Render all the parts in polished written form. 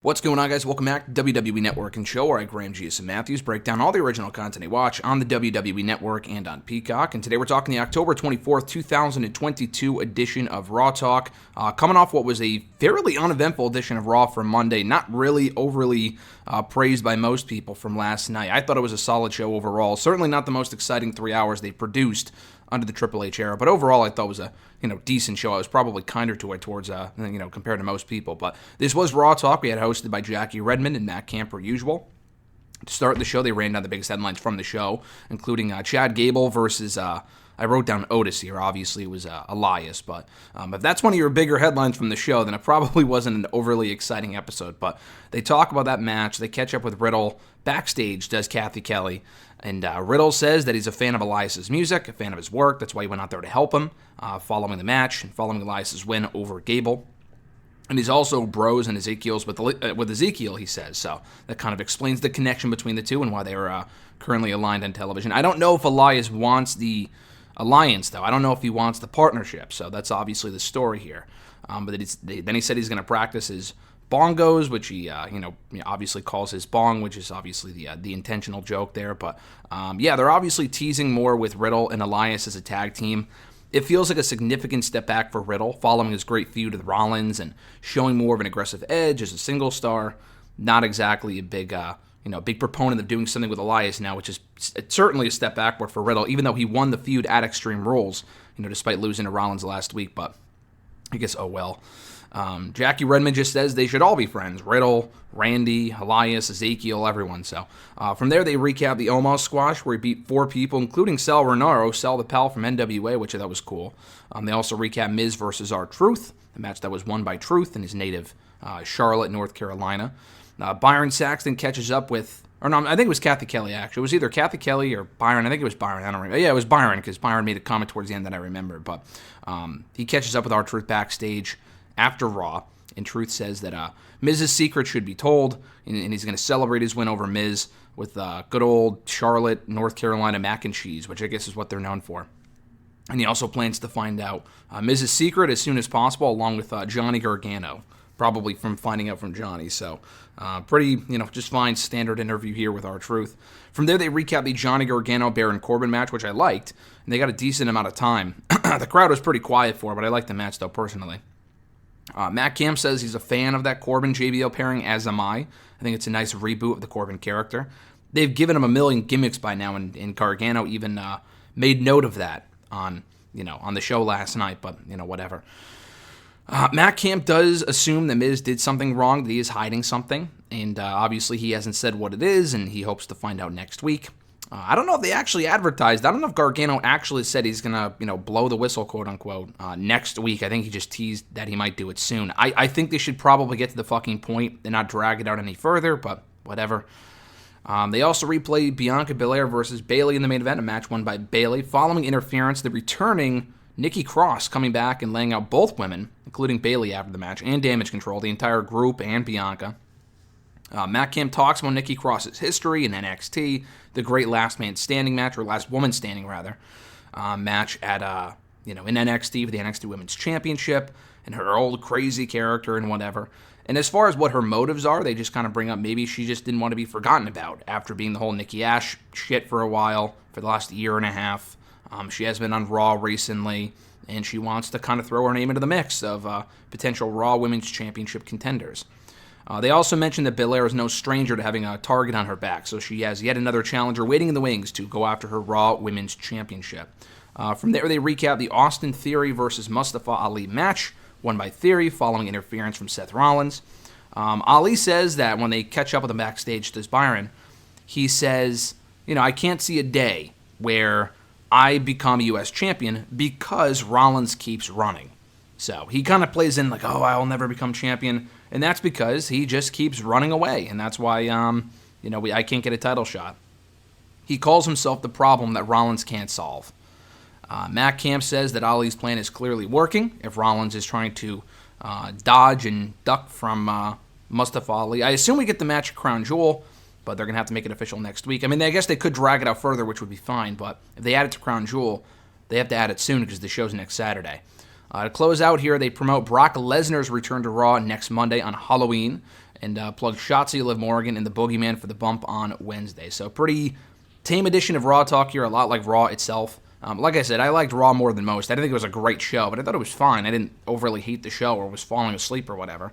What's going on, guys? Welcome back to WWE Network and Show, where I, Graham G.S. Matthews, break down all the original content you watch on the WWE Network and on Peacock. And today we're talking the October 24th, 2022 edition of Raw Talk, coming off what was a fairly uneventful edition of Raw from Monday. Not really overly praised by most people from last night. I thought it was a solid show overall. Certainly not the most exciting 3 hours they produced under the Triple H era, but overall I thought it was a decent show. I was probably kinder to it towards compared to most people. But this was Raw Talk. We had hosted by Jackie Redmond and Matt Camp per usual. To start the show, they ran down the biggest headlines from the show, including Chad Gable versus I wrote down Otis here. Obviously, it was Elias, but if that's one of your bigger headlines from the show, then it probably wasn't an overly exciting episode. But they talk about that match. They catch up with Riddle backstage, does Kathy Kelly. And Riddle says that he's a fan of Elias's music, a fan of his work. That's why he went out there to help him following the match and following Elias's win over Gable. And he's also bros and Ezekiel's with Ezekiel, he says. So that kind of explains the connection between the two and why they are currently aligned on television. I don't know if Elias wants the alliance, though. I don't know if he wants the partnership. So that's obviously the story here. But then he said he's going to practice his bongos, which he obviously calls his bong, which is obviously the intentional joke there. But they're obviously teasing more with Riddle and Elias as a tag team. It feels like a significant step back for Riddle, following his great feud with Rollins and showing more of an aggressive edge as a single star. Not exactly a big proponent of doing something with Elias now, which is certainly a step backward for Riddle, even though he won the feud at Extreme Rules, despite losing to Rollins last week. But I guess, oh well. Jackie Redmond just says they should all be friends. Riddle, Randy, Elias, Ezekiel, everyone. So from there, they recap the Omos squash, where he beat 4 people, including Sal Rinauro, Sal the Pal from NWA, which I thought was cool. They also recap Miz versus R-Truth, the match that was won by Truth in his native Charlotte, North Carolina. Byron Saxton catches up with, I think it was Kathy Kelly, actually. It was either Kathy Kelly or Byron. I think it was Byron. I don't remember. Yeah, it was Byron, because Byron made a comment towards the end that I remember. But he catches up with R-Truth backstage after Raw, and Truth says that Miz's secret should be told, and he's going to celebrate his win over Miz with good old Charlotte, North Carolina mac and cheese, which I guess is what they're known for. And he also plans to find out Miz's secret as soon as possible, along with Johnny Gargano, probably from finding out from Johnny. So pretty, just fine standard interview here with R-Truth. From there, they recap the Johnny Gargano-Baron Corbin match, which I liked, and they got a decent amount of time. The crowd was pretty quiet for it, but I liked the match, though, personally. Matt Camp says he's a fan of that Corbin-JBL pairing, as am I. I think it's a nice reboot of the Corbin character. They've given him a million gimmicks by now, and Gargano even made note of that on the show last night, but, whatever. Matt Camp does assume that Miz did something wrong, that he is hiding something, and obviously he hasn't said what it is, and he hopes to find out next week. I don't know if they actually advertised. I don't know if Gargano actually said he's going to, blow the whistle, quote-unquote, next week. I think he just teased that he might do it soon. I think they should probably get to the fucking point and not drag it out any further, but whatever. They also replay Bianca Belair versus Bayley in the main event, a match won by Bayley. Following interference, the returning Nikki Cross coming back and laying out both women, including Bayley after the match, and Damage Control, the entire group and Bianca. Matt Camp talks about Nikki Cross's history in NXT, the great last man standing match, or last woman standing rather, match at in NXT for the NXT Women's Championship, and her old crazy character and whatever. And as far as what her motives are, they just kind of bring up maybe she just didn't want to be forgotten about after being the whole Nikki Ash shit for a while, for the last year and a half. She has been on Raw recently, and she wants to kind of throw her name into the mix of potential Raw Women's Championship contenders. They also mentioned that Belair is no stranger to having a target on her back, so she has yet another challenger waiting in the wings to go after her Raw Women's Championship. From there, they recap the Austin Theory versus Mustafa Ali match, won by Theory following interference from Seth Rollins. Ali says that when they catch up with him backstage to Byron, he says, I can't see a day where I become a U.S. champion because Rollins keeps running. So he kind of plays in like, I'll never become champion. And that's because he just keeps running away. And that's why, I can't get a title shot. He calls himself the problem that Rollins can't solve. Matt Camp says that Ali's plan is clearly working if Rollins is trying to dodge and duck from Mustafa Ali. I assume we get the match at Crown Jewel, but they're going to have to make it official next week. I mean, I guess they could drag it out further, which would be fine. But if they add it to Crown Jewel, they have to add it soon because the show's next Saturday. To close out here, they promote Brock Lesnar's return to Raw next Monday on Halloween. and plug Shotzi, Liv Morgan, and the Boogeyman for the bump on Wednesday. So pretty tame edition of Raw Talk here, a lot like Raw itself. Like I said, I liked Raw more than most. I didn't think it was a great show, but I thought it was fine. I didn't overly hate the show or was falling asleep or whatever.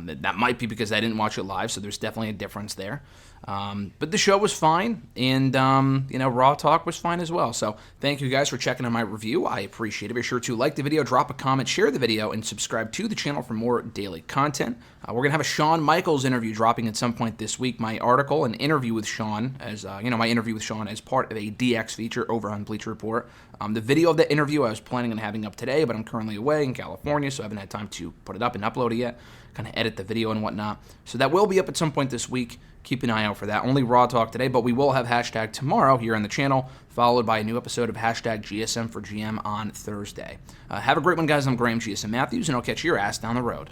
That might be because I didn't watch it live, so there's definitely a difference there. But the show was fine, and, Raw Talk was fine as well. So thank you guys for checking out my review. I appreciate it. Be sure to like the video, drop a comment, share the video, and subscribe to the channel for more daily content. We're going to have a Shawn Michaels interview dropping at some point this week. My article, an interview with Shawn, my interview with Shawn as part of a DX feature over on Bleacher Report. The video of the interview I was planning on having up today, but I'm currently away in California, so I haven't had time to put it up and upload it yet, kind of edit the video and whatnot. So that will be up at some point this week. Keep an eye out for that. Only Raw Talk today, but we will have hashtag tomorrow here on the channel, followed by a new episode of hashtag GSM for GM on Thursday. Have a great one, guys. I'm Graham GSM Matthews, and I'll catch your ass down the road.